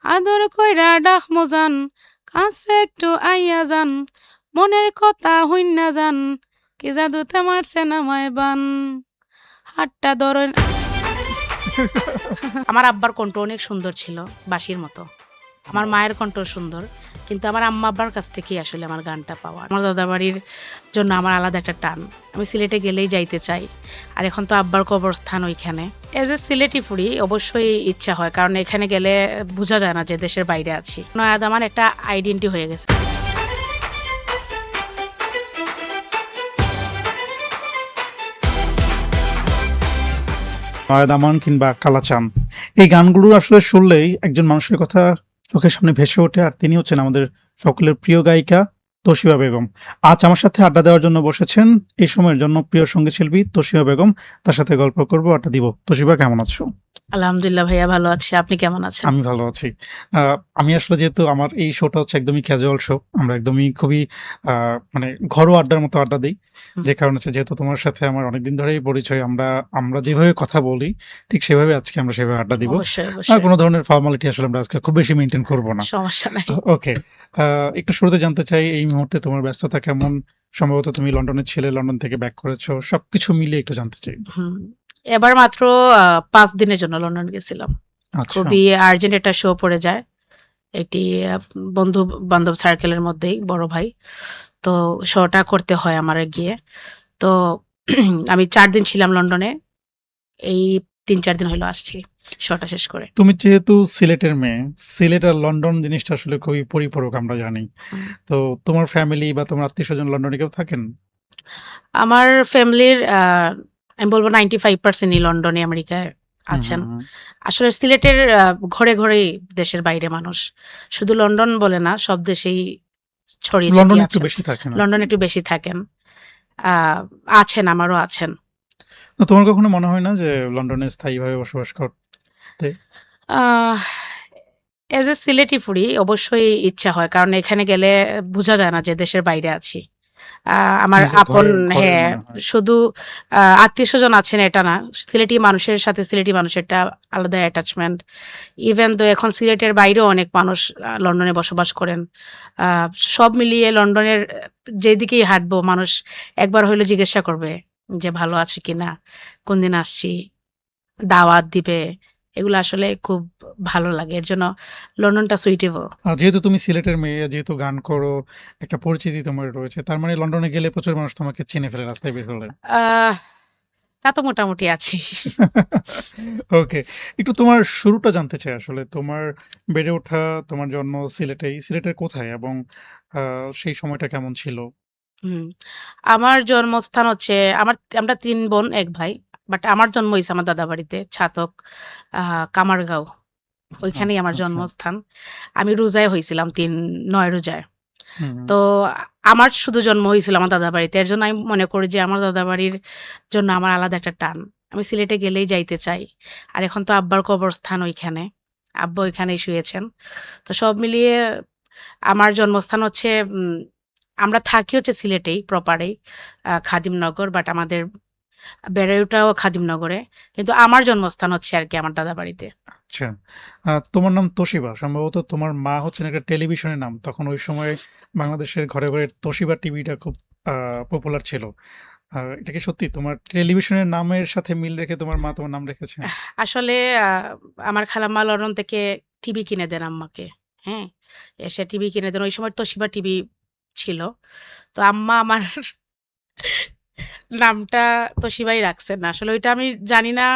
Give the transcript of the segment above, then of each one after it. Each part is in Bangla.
আদর কইরা ডাকমো জান, কাছে একটু আইয়া যান, মনের কথা হইন্না যান, কি জাদুতে মারছেন আমায় বান, হাতটা ধরেন। আমার আব্বার কণ্ঠ অনেক সুন্দর ছিল, বাঁশির মতো। আমার মায়ের কণ্ঠ সুন্দর, কিন্তু আমার আম্মা আব্বার কাছ থেকেই আসলে আমার গানটা পাওয়া। আমার দাদাবাড়ির জন্য আমার আলাদা একটা টান। আমি সিলেটে গেলেই যাইতে চাই। আর এখন তো আব্বার কবরস্থান ওইখানে। এজ এ সিলেটি ফুডি অবশ্যই ইচ্ছা হয়, কারণ এখানে গেলে বোঝা যায় না যে দেশের বাইরে আছি। নয়াদ আমার একটা আইডেন্টি হয়ে গেছে। দামান কিংবা কালাচান, এই গানগুলো আসলে শুনলেই একজন মানুষের কথা চোখের সামনে ভেসে ওঠে, আর তিনি হচ্ছেন আমাদের সকলের প্রিয় গায়িকা তোশিবা বেগম। আজ আমার সাথে আড্ডা দেওয়ার জন্য বসেছেন এই সময়ের জনপ্রিয় সঙ্গীত শিল্পী তোশিবা বেগম। তার সাথে গল্প করবো, আড্ডা দিব। তোশিবা, কেমন আছো? আলহামদুলিল্লাহ ভাইয়া, ভালো আছি। আপনি কেমন আছেন? আমি ভালো আছি। আমি আসলে, যেহেতু আমার এই শোটা হচ্ছে একদমই ক্যাজুয়াল শো, আমরা একদমই খুবই মানে ঘরোয়া আড্ডার মতো আড্ডা দিই। যে কারণ হচ্ছে, যেহেতু তোমার সাথে আমার অনেকদিন ধরেই পরিচয়, আমরা আমরা যেভাবে কথা বলি ঠিক সেভাবে আজকে আমরা সেভাবে আড্ডা দিব। অবশ্যই আর অবশ্যই, কোনো ধরনের ফর্মালিটি আসলে আমরা আজকে খুব বেশি মেনটেন করব না। সমস্যা নাই। ওকে, একটু শুরুতে জানতে চাই, এই মুহূর্তে তোমার ব্যস্ততা কেমন? সম্ভবত তুমি লন্ডনের ছেলে, লন্ডন থেকে ব্যাক করেছো, সবকিছু মিলিয়ে একটু জানতে চাই। হুম, এবার মাত্র ৫ দিনের জন্য লন্ডন গেছিলাম। আচ্ছা। খুবই আর্জেন্ট একটা শো পড়ে যায় একটি বন্ধু বান্ধব সার্কেলের মধ্যেই, বড় ভাই। তো শোটা করতে হয় আমার গিয়ে। তো আমি ৪ দিন ছিলাম লন্ডনে। এই ৩-৪ দিন হইলো আসছি শোটা শেষ করে। তুমি যেহেতু সিলেটের মেয়ে, সিলেট আর লন্ডন জিনিসটা আসলে খুবই পরিপূরক, আমরা জানি। হুম। তো তোমার ফ্যামিলি বা তোমার আত্মীয়স্বজন লন্ডনে কেউ থাকেন? আমার ফ্যামিলির আমি বলব ৯৫% ই লন্ডনে, আমেরিকায় হুম, আছেন। হুম, হুম। আসলে সিলেটের ঘরে ঘরেই দেশের বাইরে মানুষ। শুধু লন্ডন বলে না, সব দেশেই ছড়িয়ে ছিটিয়ে লন্ডনে একটু আছেন। বেশি থাকেন আর লন্ডনে কি। একটু বেশি থাকেন। আ আছেন, আমারও আছেন। তো তোমার কখনো মনে হয় না যে লন্ডনে স্থায়ীভাবে বসবাস করতে? আহ এজ এ সিলেটি ফুডি অবশ্যই ইচ্ছা হয়, কারণ এখানে গেলে বোঝা যায় না যে দেশের বাইরে আছি। আমার নিজের আপন, ঘরের ঘরের হ্যাঁ, মনে হয়। শুধু আত্মীয়স্বজন আছেন এটা না, সিলেটি মানুষের সাথে সিলেটি মানুষের একটা আলাদা অ্যাটাচমেন্ট। ইভেন তো এখন সিলেটের বাইরেও অনেক মানুষ লন্ডনে বসবাস করেন। আ সব মিলিয়ে লন্ডনের যেদিকেই হাঁটবো মানুষ একবার হইলেও জিজ্ঞাসা করবে যে, "ভালো আছো কিনা? কোনদিন আসছি?" দাওয়াত দিবে। এগুলো আসলে খুব ভালো লাগে। এর জন্য লন্ডনটা সুইটেবল। যেহেতু তুমি সিলেটের মেয়ে, যেহেতু গান করো, একটা পরিচিতি তোমার রয়েছে। তার মানে লন্ডনে গেলে প্রচুর মানুষ তোমাকে চিনে ফেলে রাস্তায় বের হলে। আহ তা তো মোটামুটি আছি। ওকে। একটু তোমার শুরুটা জানতে চাই আসলে। তোমার বেড়ে ওঠা, তোমার জন্ম সিলেটেই। সিলেটের কোথায়, এবং আ সেই সময়টা কেমন ছিল? হুম। আমার জন্মস্থান হচ্ছে, আমরা ৩ বোন ১ ভাই। বাট আমার জন্ম হইছে আমার দাদাবাড়িতে, ছাতক, আ কামারগাঁও। ওইখানেই আমার আচ্ছা। জন্মস্থান। আমি রোজায় হইছিলাম ৯ রোজায়। হুম, হুম। তো আমার শুধু জন্ম হইছিল আমার দাদাবাড়িতে। এর জন্য আমি মনে করি যে আমার দাদাবাড়ির জন্য আমার আলাদা একটা টান। আমি সিলেটে গেলেই যাইতে চাই। আর এখন তো আব্বার কবরস্থান ওইখানে। আব্বা ওইখানেই শুয়েছেন। তো সব মিলিয়ে আমার জন্মস্থান হচ্ছে, আমরা থাকি হচ্ছে সিলেটেই, প্রপারেই, খাদিমনগর। বাট আমাদের বেড়ে ওঠাও খাদিমনগরে। কিন্তু আমার জন্মস্থান হচ্ছে আরকি আমার দাদাবাড়িতে। আচ্ছা। তোমার নাম তোশিবা। সম্ভবত তোমার মা হচ্ছেন একটা টেলিভিশনের নাম। তখন ওই সময়ে বাংলাদেশের ঘরে, ঘরে তোশিবা টিভিটা খুব আ পপুলার ছিল। এটা কি সত্যি? তোমার টেলিভিশনের নামের সাথে মিল রেখে তোমার মা তোমার নাম রেখেছেন? আসলে আমার খালাম্মা লন্ডন থেকে টিভি কিনে দেন আম্মাকে। হ্যাঁ? এসে টিভি কিনে দেন। ওই সময় তোশিবা টিভি ছিল। তো আম্মা আমার নামটা তোশিবাই রাখছেন। আসলে ওইটা আমি জানি না।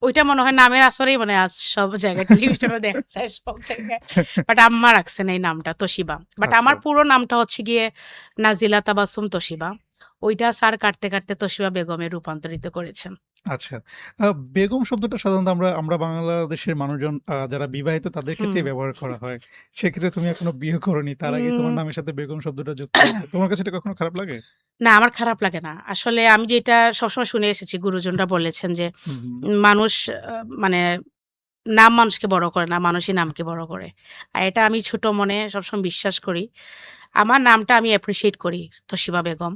ওইটা মনে হয় নামের আসরেই মনে হয় আজ সব জায়গায় টেলিভিশনে দেখা যায়, সব জায়গায়। বাট আম্মা রাখছেন এই নামটা তোশিবা। বাট আচ্ছা। আমার পুরো নামটা হচ্ছে গিয়ে নাজিলা তাবাসসুম তোশিবা। ওইটা স্যার কাটতে, কাটতে তোশিবা বেগমে রূপান্তরিত করেছেন। আচ্ছা। আ বেগম শব্দটা সাধারণত আমরা আমরা বাংলাদেশের মানুষজন, যারা বিবাহিত তাদের হুম। ক্ষেত্রেই ব্যবহার করা হয়। সেক্ষেত্রে তুমি এখনো বিয়ে করোনি। তার আগেই উম তোমার নামের সাথে বেগম শব্দটা যুক্ত হয়েছে। তোমার কাছে এটা কখনো খারাপ লাগে? না, আমার খারাপ লাগে না। আসলে আমি যেটা সবসময় শুনে এসেছি, গুরুজনরা বলেছেন যে, হুম, হুম। মানুষ মানে নাম মানুষকে বড় করে না, মানুষই নামকে বড় করে। আর এটা আমি ছোট মনে সবসময় বিশ্বাস করি। আমার নামটা আমি অ্যাপ্রিশিয়েট করি, তোশিবা বেগম।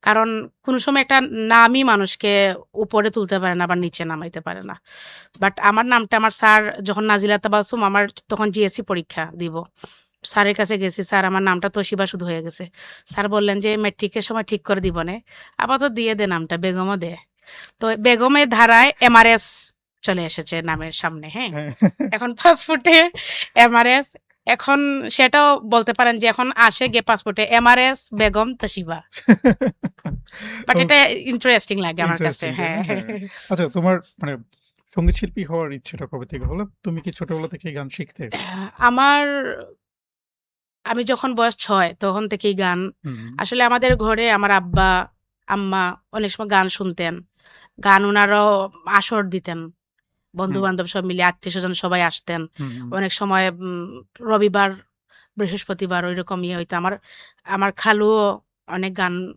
কারণ কোনো সময় একটা নামই মানুষকে উপরে তুলতে পারে না, আবার নিচে নামাইতে পারে না। বাট আমার নামটা আমার স্যার যখন নাজিলা তাবাসসুম আমার তখন জিএসসি পরীক্ষা দিব। স্যারের কাছে গেছি, "স্যার আমার নামটা তোশিবা শুধু হয়ে গেছে।" স্যার বললেন যে, "মেট্রিকের সময় ঠিক করে দিবনে। আপাতত দিয়ে দে নামটা, বেগমও দে।" তো বেগমের ধারায় এমআরএস চলে এসেছে নামের সামনে, হ্যাঁ? হ্যাঁ। এখন পাসপোর্টে এমআরএস, এখন সেটাও বলতে পারেন যে এখন আসে গিয়ে পাসপোর্টে এমআরএস বেগম তোশিবা। বাট ও এটা ইন্টারেস্টিং লাগে আমার কাছে। ইন্টারেস্টিং, তাই হ্যাঁ। না? হ্যাঁ। আচ্ছা, তোমার মানে সঙ্গীত শিল্পী হওয়ার ইচ্ছেটা কবে থেকে হলো? তুমি কি ছোটবেলা থেকেই গান শিখতে? আমার আমি যখন বয়স ৬ তখন থেকেই গান। হুম, আসলে আমাদের ঘরে আমার আব্বা, আম্মা অনেক সময় গান শুনতেন। গান উনারাও আসর দিতেন। হুম, বন্ধু-বান্ধব সব মিলে আত্মীয়স্বজন সবাই আসতেন। হুম, হুম, অনেক সময় রবিবার, বৃহস্পতিবার ঐরকম ইয়ে হইতো। আমার আমার খালুও অনেক গান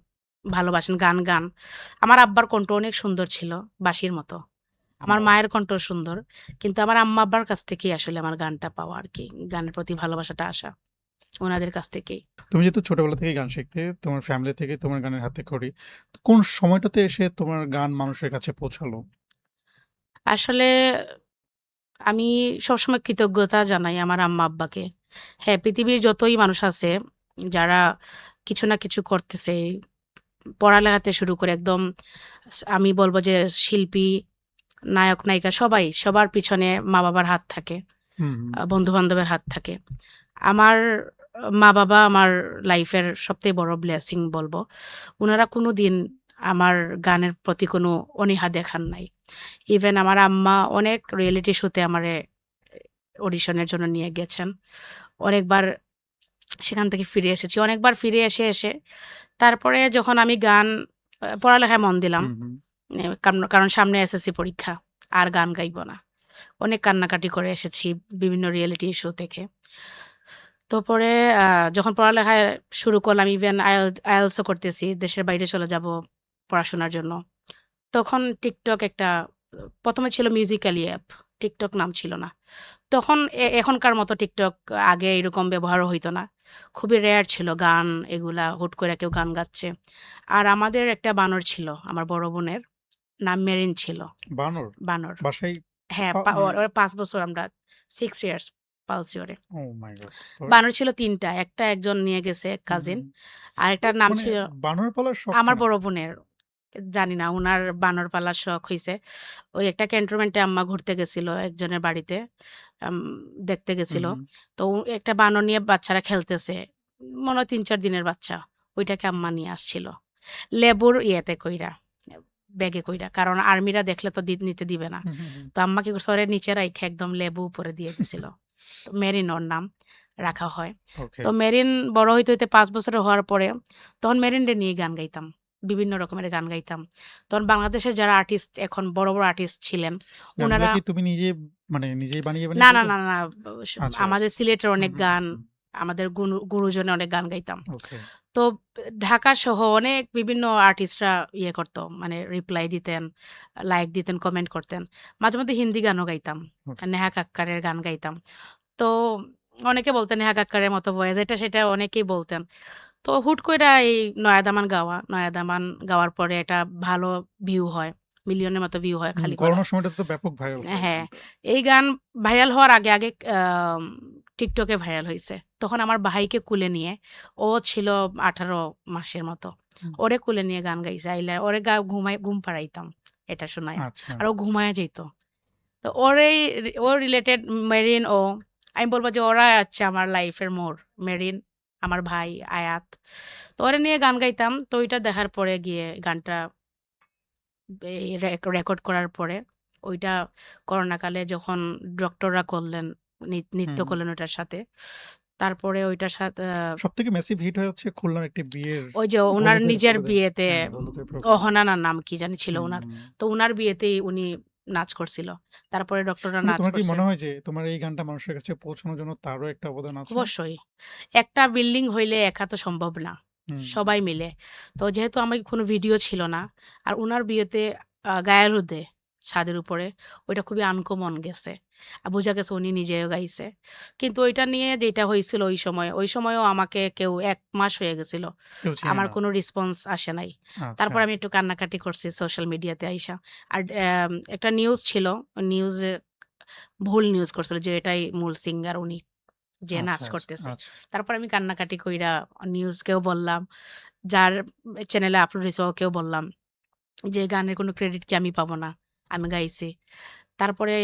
ভালোবাসেন, গান গান। আমার আব্বার কণ্ঠ অনেক সুন্দর ছিল, বাঁশির মতো। আমার বাহ! মায়ের কণ্ঠ সুন্দর। কিন্তু আমার আম্মা-আব্বার কাছ থেকেই আসলে আমার গানটা পাওয়া আরকি। গানের প্রতি ভালোবাসাটা আসা উনাদের কাছ থেকেই। তুমি যেহেতু ছোটবেলা থেকেই গান শিখতে, তোমার ফ্যামিলি থেকে তোমার গানের হাতেখড়ি। কোন সময়টাতে এসে তোমার গান মানুষের কাছে পৌঁছালো? আসলে আমি সবসময় কৃতজ্ঞতা জানাই আমার আম্মা-আব্বাকে। হ্যাঁ, পৃথিবীর যতই মানুষ আছে যারা কিছু না কিছু করতেছে, পড়ালেখাতে শুরু করে একদম আমি বলব যে শিল্পী, নায়ক-নায়িকা সবাই, সবার পিছনে মা-বাবার হাত থাকে। হুম, হুম, বন্ধু-বান্ধবের হাত থাকে। আমার মা-বাবা আমার লাইফের সবথেকে বড় ব্লেসিং বলব। উনারা কোনোদিন আমার গানের প্রতি কোনো অনীহা দেখান নাই। ইভেন আমার আম্মা অনেক রিয়েলিটি শোতে আমারে অডিশনের জন্য নিয়ে গেছেন। অনেকবার সেখান থেকে ফিরে এসেছি। অনেকবার ফিরে এসে তারপরে যখন আমি গান পড়ালেখায় মন দিলাম। হুম, হুম। কারণ সামনে এসএসসি পরীক্ষা। আর গান গাইব না। অনেক কান্নাকাটি করে এসেছি বিভিন্ন রিয়েলিটি শো থেকে। তো পরে আ যখন পড়ালেখায় শুরু করলাম ইভেন IELTS ও করতেছি। দেশের বাইরে চলে যাব পড়াশোনার জন্য। তখন TikTok একটা ১ম এ ছিল মিউজিক্যালি অ্যাপ। TikTok নাম ছিল না। তখন এখনকার মতো TikTok আগে এরকম ব্যবহারও হইতো না। খুবই রেয়ার ছিল গান এগুলা হুট করে কেউ গান গাচ্ছে। আর আমাদের একটা বানর ছিল আমার বড় বোনের। নাম মেরিন ছিল। বানর? বানর। বাসায় হ্যাঁ, মানে ওর ৫ বছর আমরা ৬ ইয়ার্স পালছি ওরে। ওহ মাই গড! পরে? বানর ছিল ৩ টা। একটা একজন নিয়ে গেছে হুম, কাজিন। হুম। তো আরেকটার নাম মানে ছিল বানর পালার শখ আমার কেন? বড় বোনের। জানি না উনার বানর পালার শখ হইছে। ওই একটা ক্যান্টনমেন্টে আম্মা ঘুরতে গেছিল একজনের বাড়িতে। আম দেখতে হুম, গেছিল। হুম। তো একটা বানর নিয়ে বাচ্চারা খেলতেছে। মনে হয় ৩-৪ দিনের বাচ্চা। ওইটাকে আম্মা নিয়ে আসছিল। লেবুর ইয়েতে কইরা, ব্যাগে কইরা। কারণ আর্মিরা দেখলে তো নিতে দিবে না। হুম, হুম, হুম। তো আম্মা কি করছে ওরে নিচে রাইখা একদম লেবু উপরে দিয়ে দিছিল। তো মেরিন ওর নাম রাখা হয়। ওকে। তো মেরিন বড় হইতে ৫ বছরের হওয়ার পরে তখন মেরিনরে নিয়ে গান গাইতাম। বিভিন্ন রকমের গান গাইতাম। তখন বাংলাদেশের যারা আর্টিস্ট এখন বড় আর্টিস্ট ছিলেন, গানগুলা উনারা কি তুমি নিজে মানে নিজেই বানিয়ে না, না, গাইতে? না, না, আচ্ছা, আমাদের আচ্ছা। সিলেটের হুম, অনেক হুম, গান, হুম, হুম। আমাদের গুরুজনের অনেক গান গাইতাম। ওকে। তো ঢাকা সহ অনেক বিভিন্ন আর্টিস্টরা ইয়ে করত মানে রিপ্লাই দিতেন, লাইক দিতেন, কমেন্ট করতেন। মাঝে মধ্যে হিন্দি গানও গাইতাম। ওকে। নেহা কাক্কারের গান গাইতাম। তো অনেকে বলতেন নেহা কাক্কারের মতো ভয়েস এটা সেটা অনেকেই বলতেন। তো হুট কইরা এই নয়া দামান গাওয়া, নয়া দামান গাওয়ার পরে একটা ভালো ভিউ হয়। মিলিয়নের মতো ভিউ হয় খালি গলায়। করোনার সময়টাতে তো ব্যাপক ভাইরাল হয় এই হ্যাঁ, গানটা। এই গান ভাইরাল হওয়ার আগে আম TikTok এ ভাইরাল হইছে। তখন আমার ভাইকে কুলে নিয়ে ও ছিল ১৮ মাসের মতো। হুম। ওরে কুলে নিয়ে গান গাইছে আইলা ওরে ঘুম পাড়াইতাম এটা শোনায়া। আচ্ছা। আর ও ঘুমায়া যাইত। তো ওর রিলেটেড মেরিন ও আমি বলব যে ওরা হচ্ছে আমার লাইফের মোড়। মেরিন, আমার ভাই আয়াত। তো ওরে নিয়ে গান গাইতাম। তো ওইটা দেখার পরে গিয়ে গানটা রেকর্ড করার পরে ওইটা করোনাকালে যখন ডক্টররা করলেন, নৃত্য হুম। করলেন ওইটার সাথে। তারপরে ওইটার সাথে সবথেকে মেসিভ হিট হয় হচ্ছে খুলনার একটি বিয়ের ওই যে উনার হলুদের নিজের হলুদের বিয়েতে হ্যাঁ, হলুদের প্রোগ্রাম। অহনা না নাম কি জানি ছিল হুম, উনার। হুম। তো উনার বিয়েতেই উনি নাচ করছিল। তারপরে ডক্টররা মানে নাচ তোমার কি করছে। মনে হয় যে তোমার এই গানটা মানুষের কাছে পৌঁছানোর জন্য তারও একটা অবদান আছে? অবশ্যই। একটা বিল্ডিং হইলে একা তো সম্ভব না। হুম, সবাই মিলে। তো যেহেতু আমার কোনো ভিডিও ছিল না। আর উনার বিয়েতে গায়ে হলুদে ছাদের উপরে ওইটা খুবই আনকমন গেছে। বোঝা গেছে উনি নিজেও গাইছে। কিন্তু ওইটা নিয়ে যেটা হয়েছিল ওই সময়ও আমাকে কেউ ১ মাস হয়ে গেছিল। কেউ চিনে আমার না। কোনো রেসপন্স আসে নাই। আচ্ছা। তারপর আমি একটু কান্নাকাটি করছি সোশ্যাল মিডিয়াতে আইসা। আর একটা নিউজ ছিল, নিউজে ভুল নিউজ করছিল যে এটাই মূল সিঙ্গার উনি, যে আচ্ছা, নাচ আচ্ছা, করতেছে। আচ্ছা, তারপর আমি কান্নাকাটি কইরা নিউজকেও বললাম, যার চ্যানেলে আপলোড হইছে ওকেও বললাম যে, "গানের কোনো ক্রেডিট কি আমি পাবো না? আমি গাইছি।" তারপরে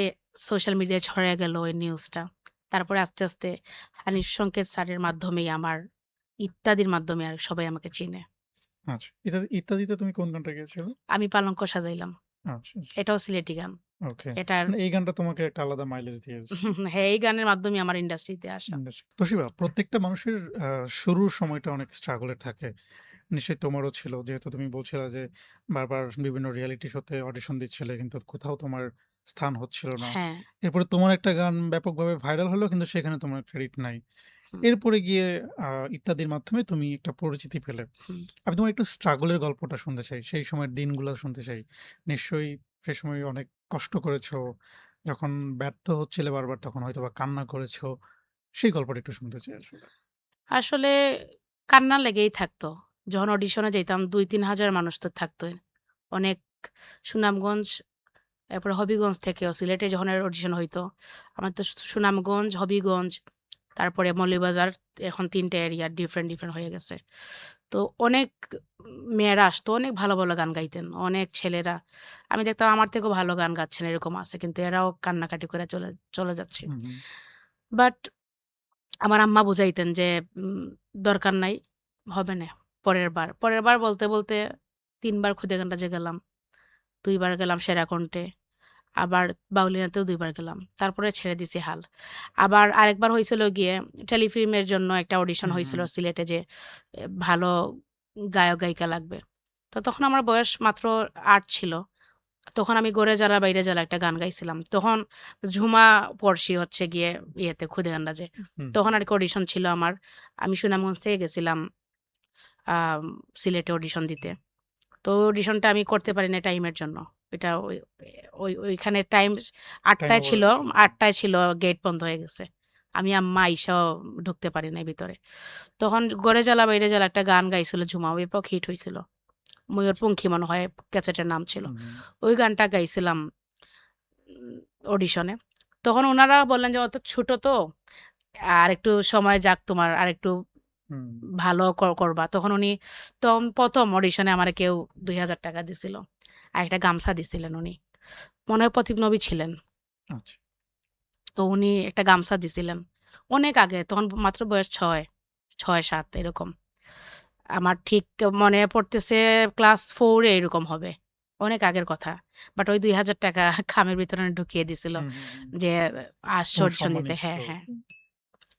সোশ্যাল মিডিয়ায় ছড়ায় গেল ওই নিউজটা। তারপরে আস্তে, আস্তে হানিফ সংকেত স্যারের মাধ্যমেই আমার ইত্যাদির মাধ্যমে আর সবাই আমাকে চিনে। আচ্ছা। ইত্যাদিতে তুমি কোন গানটা গেয়েছিলে? আমি পালঙ্ক সাজাইলাম। আচ্ছা, আচ্ছা। এটাও সিলেটি গান। ওকে। এটার মানে এই গানটা তোমাকে একটা আলাদা মাইলেজ দিয়েছে। হ্যাঁ, এই গানের মাধ্যমে আমার ইন্ডাস্ট্রিতে আসা। ইন্ডাস্ট্রি তোশিবা, প্রত্যেকটা মানুষের আ শুরুর সময়টা অনেক স্ট্রাগল এর থাকে। নিশ্চয়ই তোমারও ছিল। যেহেতু তুমি বলছিলা যে বারবার বিভিন্ন রিয়েলিটি শোতে অডিশন দিচ্ছিলে কিন্তু কোথাও তোমার স্থান হচ্ছিল না। হ্যাঁ, এরপরে তোমার একটা গান ব্যাপকভাবে ভাইরাল হলো কিন্তু সেখানে তোমার ক্রেডিট নাই। হুম, এরপরে গিয়ে আ ইত্যাদির মাধ্যমে তুমি একটা পরিচিতি পেলে। হুম। আমি তোমার একটু স্ট্রাগল এর গল্পটা শুনতে চাই। সেই সময়ের দিনগুলা শুনতে চাই। নিশ্চয়ই সে সময় অনেক কষ্ট করেছো। যখন ব্যর্থ হচ্ছিলে বারবার তখন হয়তোবা কান্না করেছো। সেই গল্পটা একটু শুনতে চাই আসলে। আসলে কান্না লেগেই থাকতো। যখন অডিশনে যাইতাম ২-৩ হাজার মানুষ তো থাকতই। অনেক সুনামগঞ্জ, এরপরে হবিগঞ্জ থেকেও সিলেটে যখন অডিশন হইতো, আমার তো সুনামগঞ্জ, হবিগঞ্জ, তারপরে মৌলভীবাজার, এখন ৩ টা এরিয়া ডিফারেন্ট, ডিফারেন্ট হয়ে গেছে। তো অনেক মেয়েরা আসতো, অনেক ভালো, ভালো গান গাইতেন। অনেক ছেলেরা। আমি দেখতাম আমার থেকেও ভালো গান গাচ্ছেন এরকম আছে। কিন্তু এরাও কান্নাকাটি করে চলে চলে যাচ্ছে। হুম, হুম, বাট আমার আম্মা বুঝাইতেন যে, "দরকার নাই, হবে না। পরের বার।" পরের বার বলতে, বলতে ৩ বার খুদেগান্ডাজে গেলাম, ২ বার গেলাম সেরাকণ্ঠে, আবার বাউলিয়াতেও ২ বার গেলাম। তারপরে ছেড়ে দিছি হাল। আবার আরেকবার হইছিল গিয়ে টেলিফিল্মের জন্য একটা অডিশন হুম, হইছিল হুম, সিলেটে যে ভালো গায়ক-গায়িকা লাগবে। তো তখন আমার বয়স মাত্র ৮ ছিল। তখন আমি "গোরে জ্বালা বাইরে জ্বালা" একটা গান গাইছিলাম। তখন ঝুমা পড়শি হচ্ছে গিয়ে ইয়েতে খুদেগান্ডাজে। হুম। তখন আরকি অডিশন ছিল আমার। আমি সুনামগঞ্জ থেকে গেছিলাম আম সিলেটে অডিশন দিতে। তো অডিশনটা আমি করতে পারি নাই টাইমের জন্য। এটা ওইখানে টাইম ৮ টাইম টায় ওভার ছিল, হয়ে গেছিল। ৮ টায় ছিল, গেট বন্ধ হয়ে গেছে। আমি আম্মা আইসাও ঢুকতে পারি নাই ভিতরে। তখন "ঘরে জ্বালা বাইরে জ্বালা" একটা গান গাইছিল ঝুমা, ব্যাপক হিট হইছিল। 'ময়ূরপঙ্খী' মনে হয় ক্যাসেটের নাম ছিল। হুম, হুম, ওই গানটা গাইছিলাম উম অডিশনে। তখন উনারা বললেন যে, "অত ছোট তো, আরেকটু সময় যাক তোমার, আরেকটু হুম। ভালো করবা।" তখন উনি ১ম অডিশনে আমারে কেউ ৳২,০০০ দিছিল। আর একটা গামছা দিছিলেন উনি। মনে হয় প্রতীক নবী ছিলেন। আচ্ছা। তো উনি একটা গামছা দিছিলেন। অনেক আগে, তখন মাত্র বয়স ৬, ৬-৭ এরকম। আমার ঠিক মনে পড়তেছে ক্লাস 4 এ এরকম হবে। অনেক আগের কথা। বাট ওই ৳২,০০০ খামের ভিতরে ঢুকিয়ে দিছিল হুম, হুম, হুম। যে আসছে তোমার অডিশন সম্মানী দিতে। ছিল। হ্যাঁ, হ্যাঁ।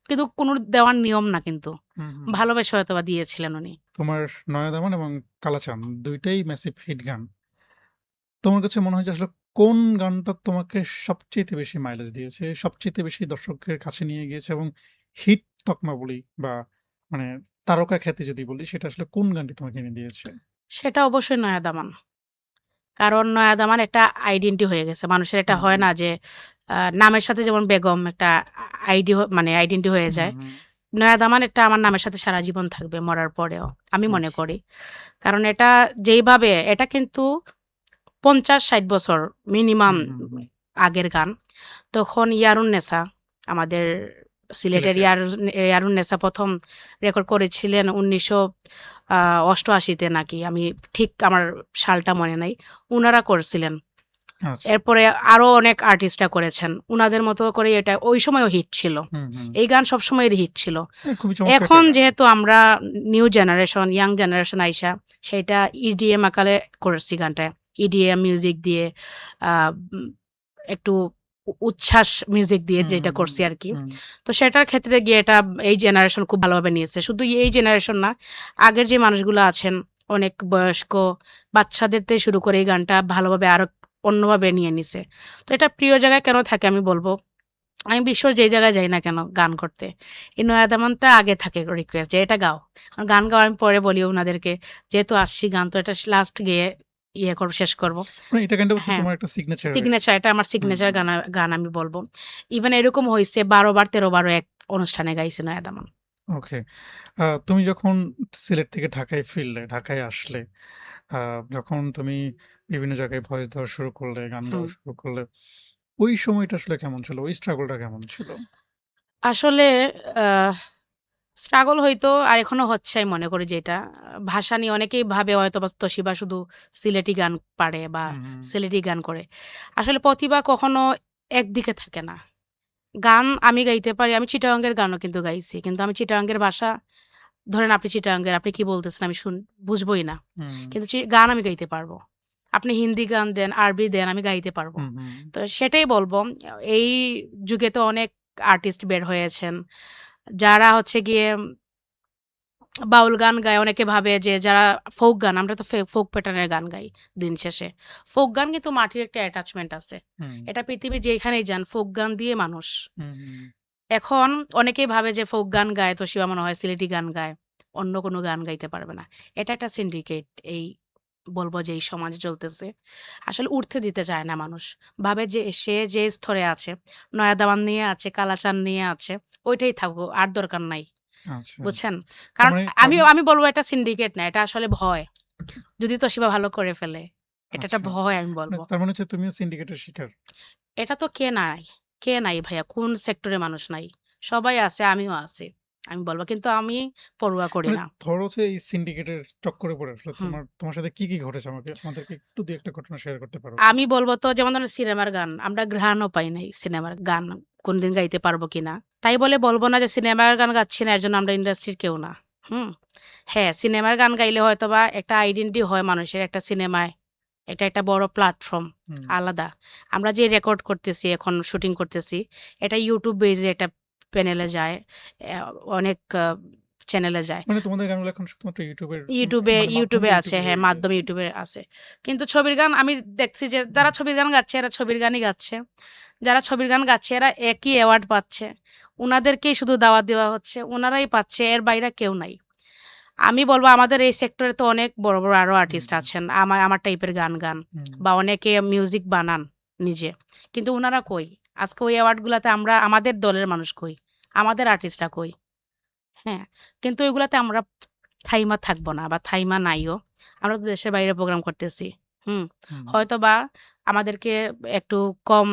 কিন্তু কোনো দেওয়ার নিয়ম না কিন্তু। হুম, হুম, হুম। ভালোবেসে হয়তোবা দিয়েছিলেন উনি। তোমার 'নয়া দামান' এবং 'কালাচাঁদ' ২ টাই ম্যাসিভ হিট গান। তোমার কাছে মনে হয় যে আসলে কোন গানটা তোমাকে সবচাইতে বেশি মাইলেজ দিয়েছে? সবচাইতে বেশি দর্শকের কাছে নিয়ে গিয়েছে এবং হিট তকমা বলি বা মানে তারকা খ্যাতি যদি বলি সেটা আসলে কোন গানটি তোমাকে এনে দিয়েছে? সেটা অবশ্যই নয়া দামান। কারণ নয়া দামান একটা আইডেন্টি হয়ে গেছে। মানুষের একটা হুম, হয় হুম, না যে নামের সাথে যেমন বেগম একটা মানে আইডেন্টি হয়ে হুম, যায়। হুম। নয়া দামান এটা আমার নামের সাথে সারা জীবন থাকবে মরার পরেও। আমি মনে আচ্ছা। করি। কারণ এটা যেইভাবে এটা কিন্তু ৫০-৬০ বছর মিনিমাম হুম, হুম, হুম। আগের গান। তখন ইয়ারুন্নেসা আমাদের সিলেটের সিলেটের। ইয়ারুন্নেসা ১ম রেকর্ড করেছিলেন ১৯৮৮ তে নাকি। আমি ঠিক আমার সালটা মনে নাই। উনারা করছিলেন। আচ্ছা। এরপরে আরো অনেক আর্টিস্টরা করেছেন। উনাদের মতো করে এটা ওই সময়ও হিট ছিল। হুম, হুম। এই গান সবসময়ের হিট ছিল। খুবই চমৎকার একটা এখন গান। যেহেতু আমরা নিউ জেনারেশন, ইয়াং জেনারেশন আইসা সেইটা ইডিএম আকারে করেছি গানটা। ইডিএম মিউজিক দিয়ে আ উম একটু উচ্ছ্বাস মিউজিক দিয়ে হুম, যেটা হুম, হুম, করছি আরকি। হুম। তো সেটার ক্ষেত্রে গিয়ে এটা এই জেনারেশন খুব ভালোভাবে নিয়েছে। শুধু এই জেনারেশন না, আগের যে মানুষগুলো আছেন অনেক বয়স্ক বাচ্চাদের থেকে শুরু করে এই গানটা ভালোভাবে আরো অন্যভাবে নিয়ে নিছে। তো এটা প্রিয় জায়গায় কেন থাকে আমি বলব, আমি বিশ্বের যেই জায়গায় যাই না কেন গান করতে, এই নয়া দামানটা আগে থাকে রিকোয়েস্ট যে এটা গাও। গান গাওয়ার আমি পরে বলি উনাদেরকে, যেহেতু আসছি গান তো এটা লাস্ট গেয়ে শেষ করব। মানে এটা কাইন্ড অফ হ্যাঁ, তোমার একটা সিগনেচার হয়ে গেছে। সিগনেচার, এটা আমার হুম, সিগনেচার হুম। গান আমি বলবো। ইভেন এরকম হয়েছে 12 বার 13 বারও এক অনুষ্ঠানে গাইছে নয়া দামান। ওকে। তুমি যখন সিলেট থেকে ঢাকায় ফিরলে, ঢাকায় আসলে, যখন তুমি বিভিন্ন জায়গায় ভয়েস দেওয়া শুরু করলে, গান হুম। গাওয়া শুরু করলে, ওই সময়টা আসলে কেমন ছিল? ওই স্ট্রাগলটা কেমন ছিল? আসলে আহ স্ট্রাগল হইতো, আর এখনো হচ্ছে আমি মনে করি, যেটা ভাষা নিয়ে অনেকেই ভাবে হয়তোবা তোশিবা শুধু সিলেটি গান পারে বা হুম, হুম, সিলেটি গান করে। আসলে প্রতিভা কখনো একদিকে থাকে না। গান আমি গাইতে পারি, আমি চিটাগাঙ্গের গানও কিন্তু গাইছি। কিন্তু আমি চিটাগাঙ্গের ভাষা, ধরেন আপনি চিটাগাঙ্গের, আপনি কি বলতেছেন আমি বুঝবই না। হুম, কিন্তু গান আমি গাইতে পারবো। আপনি হিন্দি গান দেন, আরবি দেন, আমি গাইতে পারবো। হুম, হুম, তো সেটাই বলবো, এই যুগে তো অনেক আর্টিস্ট বের হয়েছেন, যারা হচ্ছে গিয়ে বাউল গান গায়। অনেকে ভাবে যে যারা ফোক গান, আমরা তো ফোক প্যাটার্নের গান গাই দিন শেষে। ফোক গান কিন্তু মাটির একটা অ্যাটাচমেন্ট আছে। হুম, এটা পৃথিবীর যেখানেই যান, ফোক গান দিয়ে মানুষ। হুম, হুম। এখন অনেকেই ভাবে যে ফোক গান গায় তো শিবা মনে হয় সিলেটি গান গায়, অন্য কোনো গান গাইতে পারবে না। এটা একটা সিন্ডিকেট, এই বলবো যে এই সমাজে চলতেছে। আসলে উঠতে দিতে চায় না মানুষ। ভাবে যে সে যে স্তরে আছে, নয়া দামান নিয়ে আছে, কালাচান নিয়ে আছে, ওইটাই থাকুক, আর দরকার নাই। আচ্ছা। বুঝছেন? তার কারণ মানে তার আমি মানে আমি বলব এটা সিন্ডিকেট না, এটা আসলে ভয়। যদি তোশিবা ভালো করে ফেলে, এটা একটা আচ্ছা। ভয় আমি মানে বলব। তার মানে হচ্ছে তুমিও সিন্ডিকেটের শিকার। এটা তো কে নাই? কে নাই ভাইয়া? কোন সেক্টরে মানুষ নাই? সবাই আছে, আমিও আছি। আমি বলব, কিন্তু আমি পরোয়া করি মানে না। ধরো যে এই সিন্ডিকেটের চক্করে পড়ে আসলে হুম। তোমার সাথে কি ঘটেছে আমাদেরকে একটু ২-১ টা ঘটনা শেয়ার করতে পারো আমি কিনা? বলব তো, যেমন ধরেন সিনেমার গান, আমরা ঘ্রাণও পাই নাই সিনেমার গান কোনদিন গাইতে পারবো কিনা। তাই বলে বলব না যে সিনেমার গান গাচ্ছি না, এর জন্য আমরা ইন্ডাস্ট্রির কেউ না। হুম? হ্যাঁ, সিনেমার গান গাইলে হয়তোবা একটা আইডেন্টিটি হয় মানুষের একটা সিনেমায়। এটা একটা বড় প্ল্যাটফর্ম, হুম। আলাদা। আমরা যে রেকর্ড করতেছি, এখন শুটিং করতেছি, এটা YouTube বেজে একটা প্যানেলে যায়। অনেক চ্যানেলে যায়। মানে তোমাদের গানগুলো এখন শুধুমাত্র ইউটিউবের মানে ইউটিউবে মাধ্যমে আছে, ইউটিউবে হ্যাঁ, হয়ে মাধ্যমে গিয়েছে। ইউটিউবে আছে। কিন্তু ছবির গান আমি দেখছি যে হুম, যারা ছবির গান গাচ্ছে, এরা ছবির গানই গাচ্ছে। যারা ছবির গান গাচ্ছে, এরা একই অ্যাওয়ার্ড পাচ্ছে। উনাদেরকেই শুধু দাওয়াত দেওয়া হচ্ছে, উনারাই পাচ্ছে, এর বাইরে কেউ নাই। আমি বলব আমাদের এই সেক্টরে তো অনেক বড়, বড় আরো হুম, আর্টিস্ট আছেন। আমার টাইপের গান গান, হুম। বা অনেকে মিউজিক বানান নিজে। কিন্তু উনারা কই? আজকে ওই অ্যাওয়ার্ড গুলাতে আমরা, আমাদের দলের মানুষ কই? আমাদের আর্টিস্টরা কই? হ্যাঁ? কিন্তু ওইগুলাতে আমরা থাইমা থাকবো না, বা থাইমা নাইও। আমরা তো দেশের বাইরে প্রোগ্রাম করতেছি। হুম? হুম, হয়তোবা আমাদেরকে একটু কম,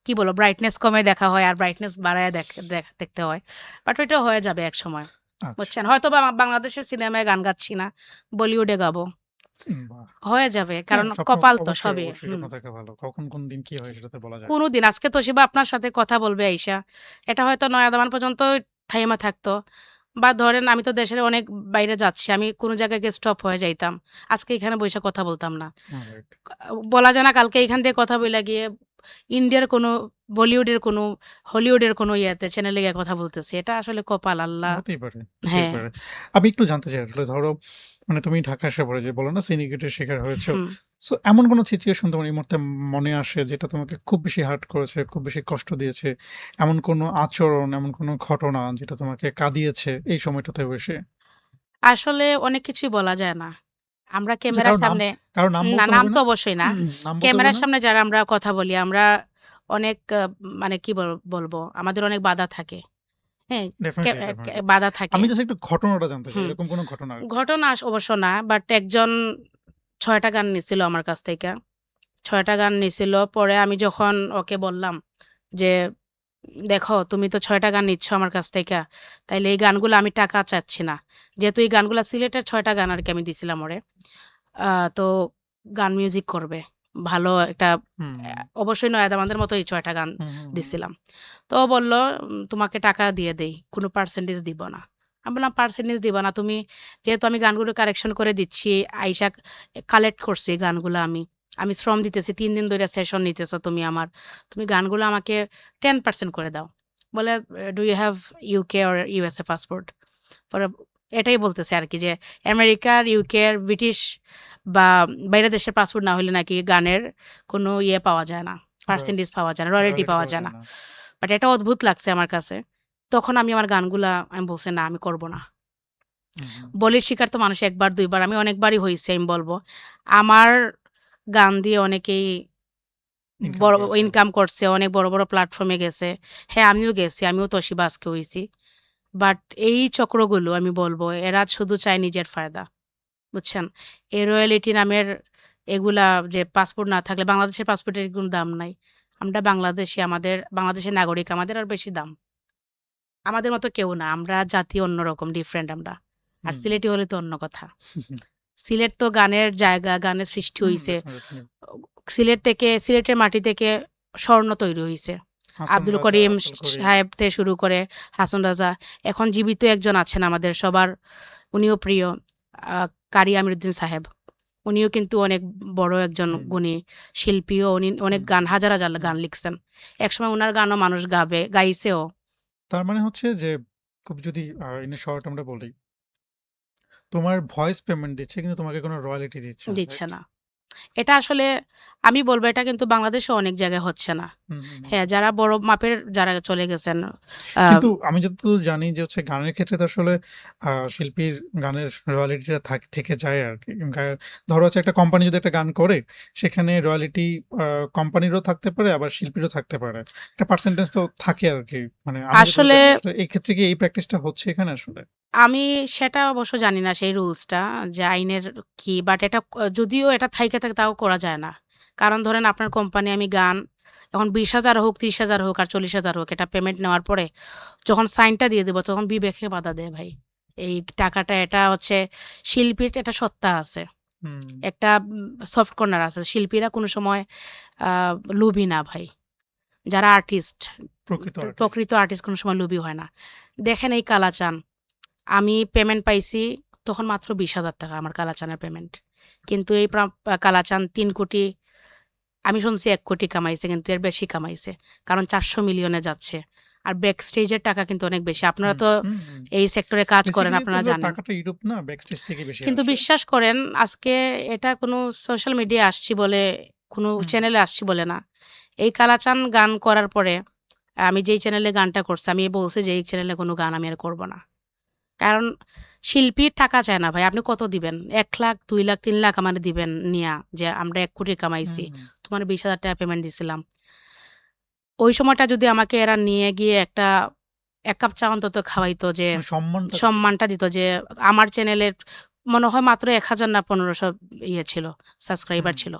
কি বলবো, ব্রাইটনেস কমে দেখা হয়, আর ব্রাইটনেস বাড়ায়া দেখতে হয়। বাট ওইটা হয়ে যাবে একসময়। আচ্ছা। বুঝছেন? হয়তোবা বাংলাদেশের সিনেমায় গান গাচ্ছি না, বলিউডে গাবো। বাহ! হয়ে যাবে। হ্যাঁ, কারণ স্বপ্ন কপাল তো অবশ্যই, সবই। অবশ্যই হুম। স্বপ্ন থাকা ভালো। কখন কোন দিন কি হয় সেটা তো বলা যায় না। কোনদিন আজকে তোশিবা আপনার সাথে কথা বলবে আইসা, এটা হয়তো নয়া দামান পর্যন্ত থাইমা থাকতো। বা ধরেন আমি তো দেশের অনেক বাইরে যাচ্ছি। আমি কোন জায়গায় গিয়ে স্টপ হয়ে যাইতাম। আজকে এখানে বইসা কথা বলতাম না। রাইট। বলা যায় না কালকে এখান থেকে কথা বইলা গিয়ে ইন্ডিয়ার কোনো, বলিউডের কোনো, হলিউডের কোনো চ্যানেলে গিয়ে কথা বলতেছি। এটা আসলে কপাল, আল্লাহ। হতেই পারে, হতেই হ্যাঁ। পারে। আমি একটু জানতে চাই আসলে ধরো মানে তুমি ঢাকা এসে পড়ে যে বললো না সিন্ডিকেটের শিকার হয়েছো। হুম। সো এমন কোন সিচুয়েশন তোমার এই মুহূর্তে মনে আসে যেটা তোমাকে খুব বেশি হার্ট করেছে, খুব বেশি কষ্ট দিয়েছে? এমন কোনো আচরণ, এমন কোনো ঘটনা যেটা তোমাকে কাঁদিয়েছে এই সময়টাতে বসে? আসলে অনেক কিছুই বলা যায় না। আমরা আচ্ছা ক্যামেরার সামনে, কারো নাম না, বলতে নাম হবে তো না? অবশ্যই না। নাম বলতে হবে ক্যামেরার না? সামনে যারা আমরা কথা বলি, আমরা অনেক মানে কি বলবো? আমাদের অনেক বাধা থাকে। হ্যাঁ? Definitely, definitely. বাধা থাকে। আমি জাস্ট একটু ঘটনাটা জানতে চাই। হুম। এরকম কোন ঘটনা আরকি। ঘটনা অবশ্য না। বাট একজন ৬ টা গান নিছিল আমার কাছ থেকে। ৬ টা গান নিছিল। পরে আমি যখন ওকে বললাম যে, "দেখো, তুমি তো ৬ টা গান নিচ্ছ আমার কাছ থেকে। তাইলে এই গানগুলো আমি টাকা চাচ্ছি না।" যেহেতু এই গানগুলা সিলেটের ৬ টা গান আরকি আমি দিছিলাম ওরে। তো গান মিউজিক করবে। ভালো একটা, হুম, অবশ্যই নয়াদ আমাদের মতো এই ৬ টা গান হুম, হুম, হুম। দিছিলাম। তো ও বলল, তোমাকে টাকা দিয়ে দেই। কোনো পার্সেন্টেজ দিব না।" আমি বললাম, "পার্সেন্টেজ দিবা না তুমি? যেহেতু আমি গানগুলো কারেকশন করে দিচ্ছি, আইসা কালেক্ট করছি গানগুলা আমি। আমি শ্রম দিতেছি। ৩ দিন ধইরা সেশন নিতেছো তুমি আমার। তুমি গানগুলো আমাকে 10% করে দাও।" বলে, "do you have UK or USA passport?" পরে এটাই বলতেছে আরকি যে আমেরিকার, ইউকের, ব্রিটিশ বা বাইরের দেশের পাসপোর্ট না হইলে নাকি গানের কোনো পাওয়া যায় না। পার্সেন্টেজ পাওয়া যায় না, রয়ালটি রয়্যালটি পাওয়া পাওয়া যায় যায় না। না। বাট এটা অদ্ভুত লাগছে আমার কাছে। তখন আমি আমার গানগুলা আমি বলছি, "না, আমি করব না।" হুম, হুম। বলির শিকার তো মানুষ একবার দুইবার, আমি অনেকবারই হয়েছি আমি বলবো। আমার গান দিয়ে অনেকেই ইনকাম বড় করেছে। ইনকাম করছে, অনেক বড় বড় প্ল্যাটফর্মে গেছে। হ্যাঁ, আমিও গেছি, আমিও তোশিবা আজকে হইছি। বাট এই চক্রগুলো আমি বলবো এরা শুধু চায় নিজের ফায়দা, বুঝছেন? এই রয়্যালিটি নামের এগুলা, যে পাসপোর্ট না থাকলে বাংলাদেশের পাসপোর্টের কোনো দাম নাই। আমরা বাংলাদেশী, আমাদের বাংলাদেশের নাগরিক, আমাদের আর বেশি দাম। আমাদের মতো কেউ না, আমরা জাতি অন্যরকম, ডিফারেন্ট আমরা। আর হুম। সিলেটি হলে তো অন্য কথা। সিলেট তো গানের জায়গা, গানের সৃষ্টি হুম, হইছে। ডেফিনিটলি। সিলেটের মাটি থেকে স্বর্ণ তৈরি হইছে। হাসান আব্দুল রাজা, করিম আব্দুল করিম। সাহেব থেকে শুরু করে হাসন রাজা, এখন জীবিত একজন আছেন আমাদের সবার, উনিও প্রিয়, কারি আমিরুদ্দিন সাহেব। উনিও কিন্তু অনেক বড় একজন হুম, গুণী শিল্পীও, উনি অনেক হুম, গান, হাজার হাজার হুম। গান লিখছেন। একসময় উনার গানও মানুষ গাইছেও। তার মানে হচ্ছে যে খুব যদি ইন এ শর্ট আমরা বলি, তোমার ভয়েস পেমেন্ট দিচ্ছে কিন্তু তোমাকে কোনো রয়্যালিটি দিচ্ছে না, দিচ্ছে রাইট? না। এটা আসলে আমি বলব এটা কিন্তু বাংলাদেশেও অনেক জায়গায় হচ্ছে না। হুম, হুম, হুম। হ্যাঁ, যারা বড় মাপের যারা চলে গেছেন, আ কিন্তু আমি যতদূর জানি যে হচ্ছে গানের ক্ষেত্রে তো আসলে শিল্পীর গানের রয়্যালিটিটা থেকে যায় আরকি। ধরো হচ্ছে একটা কোম্পানি যদি একটা গান করে, সেখানে রয়্যালিটি আ কোম্পানিরও থাকতে পারে, আবার শিল্পীরও থাকতে পারে। একটা পার্সেন্টেজ তো থাকে আরকি। মানে আমি যতদূর আসলে জানি। আসলে এই ক্ষেত্রে কি এই প্র্যাকটিসটা হচ্ছে এখানে আসলে? আমি সেটা অবশ্য জানি না সেই রুলসটা যে আইনের কি। বাট এটা যদিও এটা থাইকা থাকে তাও করা যায় না। কারণ ধরেন আপনার কোম্পানি, আমি গান এখন ২০,০০০ হোক, ৩০,০০০ হোক আর ৪০,০০০ হোক, এটা পেমেন্ট নেওয়ার পরে যখন সাইনটা দিয়ে দেব তখন বিবেকে বাধা দেয় ভাই। এই টাকাটা, এটা হচ্ছে শিল্পীর একটা সত্তা আছে। হুম, একটা সফট কর্নার আছে। শিল্পীরা কোনো সময় আ লোভী না ভাই। যারা আর্টিস্ট, প্রকৃত আর্টিস্ট। প্রকৃত আর্টিস্ট কোনো সময় লোভী হয় না। দেখেন এই কালাচান, আমি পেমেন্ট পাইছি তখন মাত্র ৳২০,০০০ আমার কালাচানের পেমেন্ট। কিন্তু এই কালাচান ৩ কোটি, আমি শুনছি ১ কোটি কামাইছে, কিন্তু এর বেশি কামাইছে। কারণ ৪০০ মিলিয়নে যাচ্ছে। আর ব্যাক স্টেজের টাকা কিন্তু অনেক বেশি। আপনারা হুম, তো হুম, হুম। এই সেক্টরে কাজ করেন, বেসিক্যালি তো আপনারা হলো জানেন। টাকাটা ইউরোপ না ব্যাকস্টেজ থেকে বেশি কিন্তু আসে। বিশ্বাস করেন, আজকে এটা কোনো সোশ্যাল মিডিয়ায় আসছি বলে, কোনো হুম, চ্যানেলে আসছি বলে না। এই কালাচান গান করার পরে আমি যেই চ্যানেলে গানটা করছি, আমি বলছি যে এই চ্যানেলে কোনো গান আমি আর করব না। কারণ শিল্পীর টাকা চায় না ভাই। আপনি কত দিবেন? ১,০০,০০০, ২,০০,০০০, ৩,০০,০০০ আমারে দিবেন নিয়া যে আমরা ১,০০,০০,০০০ হুম, কামাইছি। হুম। তোমারে ৳২০,০০০ পেমেন্ট দিছিলাম। ওই সময়টা যদি আমাকে এরা নিয়ে গিয়ে একটা ১ কাপ চা অন্তত খাওয়াইতো, যে মানে সম্মানটা দিত। সম্মানটা দিত, যে আমার চ্যানেলের মনে হয় মাত্র ১,০০০ না ১৫০০ ইয়ে ছিল, সাবস্ক্রাইবার হুম, ছিল।